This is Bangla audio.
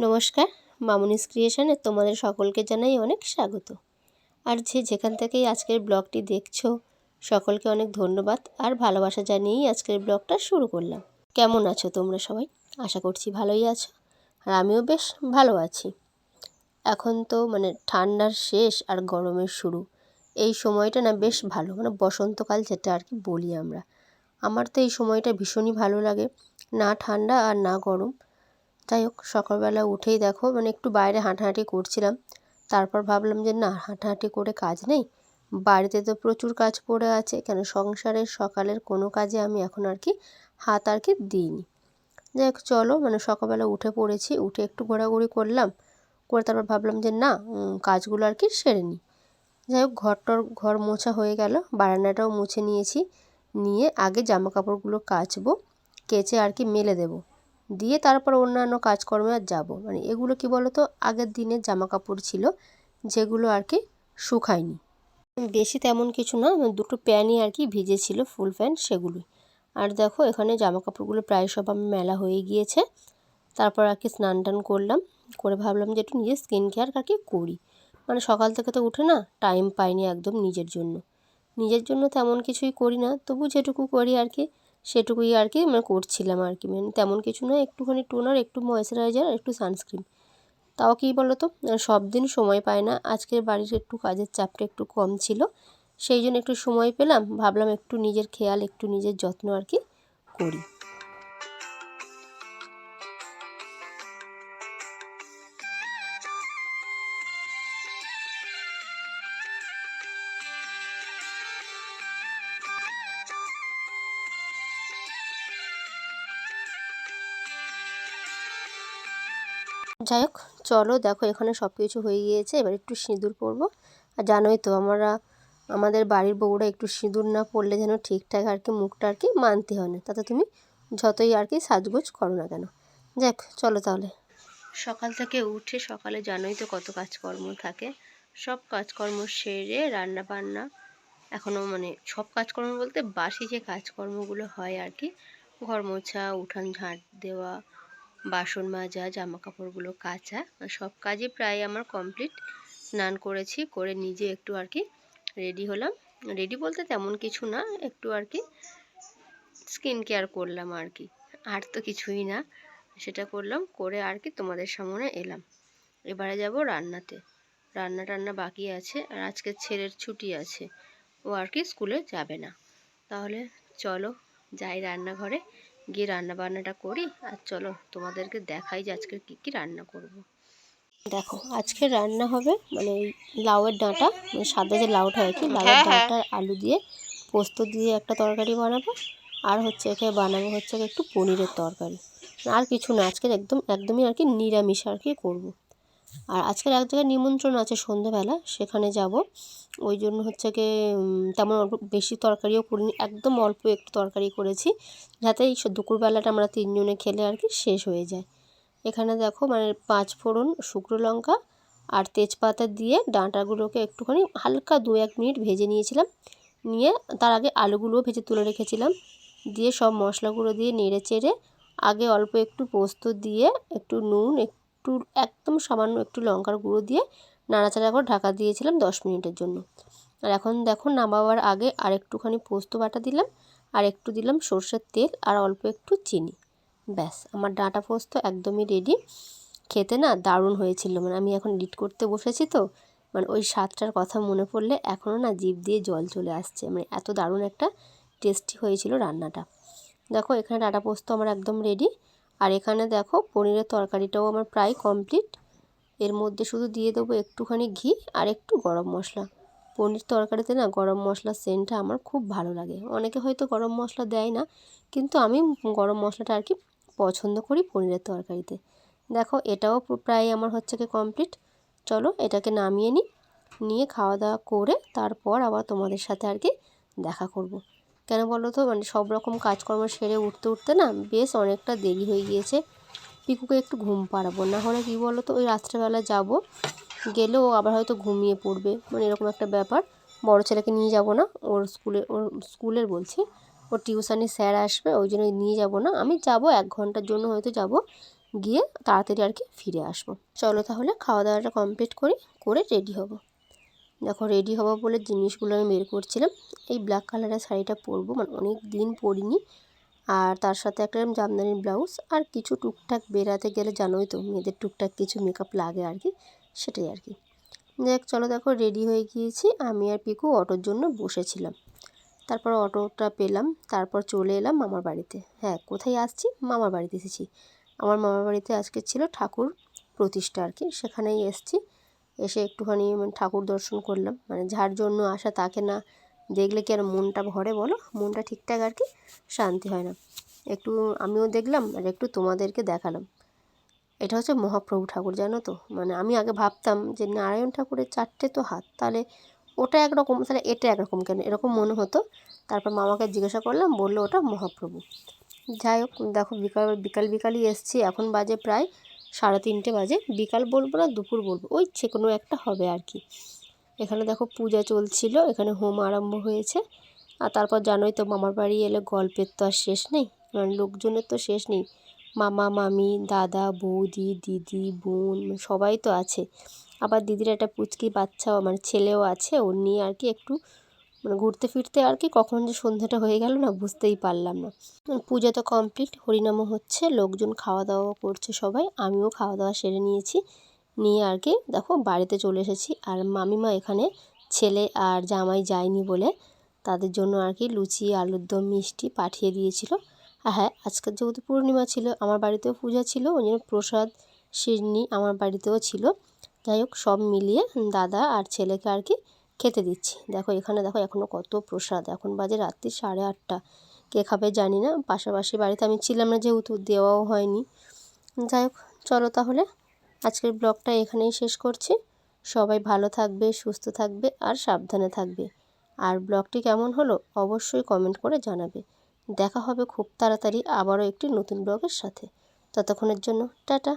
নমস্কার, মামুনিস ক্রিয়েশনে তোমাদের সকলকে জানাই অনেক স্বাগত। আর যেখান থেকেই আজকের ব্লগটি দেখছো সকলকে অনেক ধন্যবাদ আর ভালোবাসা জানিয়েই আজকের ব্লগটা শুরু করলাম। কেমন আছো তোমরা সবাই? আশা করছি ভালোই আছো, আর আমিও বেশ ভালো আছি। এখন তো ঠান্ডার শেষ আর গরমের শুরু, এই সময়টা না বেশ ভালো, বসন্তকাল যেটা আর কি বলি আমরা। আমার তো এই সময়টা ভীষণই ভালো লাগে, না ঠান্ডা আর না গরম। যাই হোক, সকালবেলা উঠেই দেখো একটু বাইরে হাঁটাহাঁটি করছিলাম। তারপর ভাবলাম যে না, হাঁটাহাঁটি করে কাজ নেই, বাড়িতে তো প্রচুর কাজ পড়ে আছে, কেন সংসারের সকালের কোনো কাজে আমি এখন আর কি হাত আর কি দিইনি। যাই হোক চলো, সকালবেলা উঠে পড়েছি, উঠে একটু ঘোরাঘুরি করলাম, করে তারপর ভাবলাম যে না, কাজগুলো আর কি সেরে নিই। যাই হোক, ঘর মোছা হয়ে গেল, বারান্দাটাও মুছে নিয়েছি। নিয়ে আগে জামা কাপড়গুলো কাচবো, কেচে আর কি মেলে দেবো, দিয়ে তারপর অন্যান্য কাজকর্মে আর যাবো। এগুলো কি বলো তো, আগের দিনের জামা কাপড় ছিল যেগুলো আর কি শুকায়নি, বেশি তেমন কিছু না, দুটো প্যান্টই আর কি ভিজেছিল, ফুল প্যান্ট, সেগুলোই। আর দেখো এখানে জামা কাপড়গুলো প্রায় সব আমার মেলা হয়ে গিয়েছে। তারপর আর কি স্নান টান করলাম, করে ভাবলাম যে একটু নিজের স্কিন কেয়ার আর কি করি। সকাল থেকে তো উঠে না টাইম পাইনি একদম নিজের জন্য তেমন কিছুই করি না, তবু যেটুকু করি আর কি সেটুকুই আর কি করছিলাম আর কি। তেমন কিছু নয়, একটুখানি টোনার, একটু ময়েশ্চারাইজার, একটু সানস্ক্রিন। তাও কি বলো তো, সব দিন সময় পায় না। আজকের বাড়ির একটু কাজের চাপটা একটু কম ছিল, সেই জন্য একটু সময় পেলাম, ভাবলাম একটু নিজের খেয়াল, একটু নিজের যত্ন আর কি করি। যাই হোক চলো, দেখো এখানে সব কিছু হয়ে গিয়েছে, এবার একটু সিঁদুর পরবো। আর জানোই তো আমাদের বাড়ির বউরা একটু সিঁদুর না পরলে যেন ঠিকঠাক আর কি মুখটা আর কি মানতে হয় না, তাতে তুমি যতই আর কি সাজগোজ করো না কেন। যাক চলো তাহলে। সকাল থেকে উঠে, সকালে জানোই তো কত কাজকর্ম থাকে, সব কাজকর্ম সেরে রান্না বান্না, এখনও সব কাজকর্ম বলতে বাসি যে কাজকর্মগুলো হয় আর কি, ঘর মোছা, উঠান ঝাঁট দেওয়া, বাসন মাজা, জামা কাপড়গুলো কাচা, সব কাজই প্রায় আমার কমপ্লিট। স্নান করেছি, করে নিজে একটু আর কি রেডি হলাম। রেডি বলতে তেমন কিছু না, একটু আর কি স্কিন কেয়ার করলাম আর কি, আর তো কিছুই না। সেটা করলাম, করে আর কি তোমাদের সামনে এলাম। এবারে যাব রান্নাতে, রান্না টান্না বাকি আছে, আর আজকে ছেলের ছুটি আছে, ও আর কি স্কুলে যাবে না। তাহলে চলো যাই রান্নাঘরে, গিয়ে রান্না বান্নাটা করি, আর চলো তোমাদেরকে দেখাই যে আজকে কী কী রান্না করব। দেখো আজকে রান্না হবে এই লাউয়ের ডাঁটা, সাদা যে লাউটা হয় কি, লাউয়ের ডাঁটা আলু দিয়ে পোস্ত দিয়ে একটা তরকারি বানাবো, আর এখানে বানাবো একটু পনিরের তরকারি। আর কিছু না, আজকে একদমই আর কি নিরামিষ আর কি করবো। আর আজকের এক জায়গায় নিমন্ত্রণ আছে সন্ধ্যেবেলা, সেখানে যাব, ওই জন্য তেমন বেশি তরকারিও করিনি, একদম অল্প একটু তরকারি করেছি, যাতে এই দুপুরবেলাটা আমরা তিনজনে খেলে আর কি শেষ হয়ে যায়। এখানে দেখো 5 ফোড়ন, শুকনো লঙ্কা আর তেজপাতা দিয়ে ডাঁটাগুলোকে একটুখানি হালকা 2-1 মিনিট ভেজে নিয়েছিলাম। নিয়ে তার আগে আলুগুলোও ভেজে তুলে রেখেছিলাম, দিয়ে সব মশলাগুলো দিয়ে নেড়ে চেড়ে আগে অল্প একটু পোস্ত দিয়ে, একটু নুন, একটু একদম সামান্য একটু লঙ্কার গুঁড়ো দিয়ে নাড়াচাড়া করে ঢাকা দিয়েছিলাম 10 মিনিটের জন্য। আর এখন দেখো নামাবার আগে আর একটুখানি পোস্ত বাটা দিলাম, আর একটু দিলাম সর্ষের তেল, আর অল্প একটু চিনি। ব্যাস, আমার ডাঁটা পোস্ত একদমই রেডি। খেতে না দারুণ হয়েছিল, আমি এখন এডিট করতে বসেছি তো, ওই স্বাদটার কথা মনে পড়লে এখনও না জিভ দিয়ে জল চলে আসছে, এত দারুণ একটা টেস্টি হয়েছিল রান্নাটা। দেখো এখানে ডাঁটা পোস্ত আমার একদম রেডি। আর এখানে দেখো পনিরের তরকারিটাও আমার প্রায় কমপ্লিট। এর মধ্যে শুধু দিয়ে দেবো একটুখানি ঘি আর একটু গরম মশলা। পনির তরকারিতে না গরম মশলার সেন্টটা আমার খুব ভালো লাগে, অনেকে হয়তো গরম মশলা দেয় না, কিন্তু আমি গরম মশলাটা আর কি পছন্দ করি পনিরের তরকারিতে। দেখো এটাও প্রায় আমার হচ্ছে কি কমপ্লিট। চলো এটাকে নামিয়ে নিই, নিয়ে খাওয়া দাওয়া করে তারপর আবার তোমাদের সাথে আর কি দেখা করব। কেন বলো তো, মানে সব রকম কাজকর্ম সেরে উঠতে উঠতে না বেশ অনেকটা দেরি হয়ে গিয়েছে। পিকুকে একটু ঘুম পাড়াবো, না হলে কী বলো তো, ওই রাত্রেবেলা যাব, গেলেও আবার হয়তো ঘুমিয়ে পড়বে, মানে এরকম একটা ব্যাপার। বড় ছেলেকে নিয়ে যাব না, ওর স্কুলের বলছি, ওর টিউশানি স্যার আসবে, ওই জন্য নিয়ে যাব না। আমি যাব 1 ঘন্টার জন্য হয়তো যাব, গিয়ে তাড়াতাড়ি আর কি ফিরে আসবো। চলো তাহলে খাওয়া দাওয়াটা কমপ্লিট করি, করে রেডি হব। দেখো রেডি হবো বলে জিনিসগুলো আমি বের করছিলাম। এই ব্ল্যাক কালারের শাড়িটা পরবো, মানে অনেক দিন পরিনি, আর তার সাথে একটা জামদানি ব্লাউজ, আর কিছু টুকটাক বেরাতে গেলে জানোই তো মেয়েদের টুকটাক কিছু মেকআপ লাগে আর কি, সেটাই আর কি। দেখ চলো, দেখো রেডি হয়ে গিয়েছি, আমি আর পিকু অটোর জন্য বসেছিলাম। তারপর অটোটা পেলাম, তারপর চলে এলাম মামার বাড়িতে। হ্যাঁ, কোথায় আসছি? মামার বাড়িতে এসেছি। আমার মামার বাড়িতে আজকে ছিল ঠাকুর প্রতিষ্ঠা আর কি, সেখানেই এসেছি। এসে একটুখানি মানে ঠাকুর দর্শন করলাম, মানে যার জন্য আসা তাকে না দেখলে কি আর মনটা ভরে বলো, মনটা ঠিকঠাক আর কি শান্তি হয় না। একটু আমিও দেখলাম আর একটু তোমাদেরকে দেখালাম। এটা হচ্ছে মহাপ্রভু ঠাকুর, জানো তো, মানে আমি আগে ভাবতাম যে নারায়ণ ঠাকুরের 4টে তো হাত, তাহলে ওটা একরকম, তাহলে এটা একরকম কেন, এরকম মনে হতো। তারপর মামাকে জিজ্ঞাসা করলাম, বললো ওটা মহাপ্রভু। যাই হোক, দেখো বিকালই এসছি, এখন বাজে প্রায় 3:30 বাজে। বিকাল বলবো না দুপুর বলবো, ওই যে কোনো একটা হবে আর কি। এখানে দেখো পূজা চলছিল, এখানে হোম আরম্ভ হয়েছে। আর তারপর জানোই তো মামার বাড়ি এলে গল্পের তো আর শেষ নেই, মানে লোকজনের তো শেষ নেই। মামা মামি দাদা বৌদি দিদি বোন সবাই তো আছে। আবার দিদির একটা পুচকি বাচ্চাও, মানে ছেলেও আছে, ওর নিয়ে আর কি একটু মানে ঘুরতে ফিরতে আর কি কখন যে সন্ধ্যাটা হয়ে গেল না বুঝতেই পারলাম না। পূজা তো কমপ্লিট, হরিনামও হচ্ছে, লোকজন খাওয়া দাওয়া করছে সবাই, আমিও খাওয়া দাওয়া সেরে নিয়েছি, নিয়ে আর কি দেখো বাড়িতে চলে এসেছি। আর মামিমা এখানে ছেলে আর জামাই যায়নি বলে তাদের জন্য আর কি লুচি আলুর দম মিষ্টি পাঠিয়ে দিয়েছিল। আর হ্যাঁ, আজকের যেহেতু পূর্ণিমা ছিল, আমার বাড়িতেও পূজা ছিল, ওই জন্য প্রসাদ সিন্নি আমার বাড়িতেও ছিল। যাই হোক, সব মিলিয়ে দাদা আর ছেলেকে আর কি খেতে দিচ্ছি। দেখো এখানে দেখো এখনও কত প্রসাদ, এখন বাজে রাত্রি 8:30। কে খাবে জানি না, পাশাপাশি বাড়িতে আমি ছিলাম না যেহেতু, দেওয়াও হয়নি। যাই হোক, চলো তাহলে আজকের ব্লগটা এখানেই শেষ করছি। সবাই ভালো থাকবে, সুস্থ থাকবে আর সাবধানে থাকবে। আর ব্লগটি কেমন হলো অবশ্যই কমেন্ট করে জানাবে। দেখা হবে খুব তাড়াতাড়ি আবারও একটি নতুন ব্লগের সাথে। ততক্ষণের জন্য টাটা।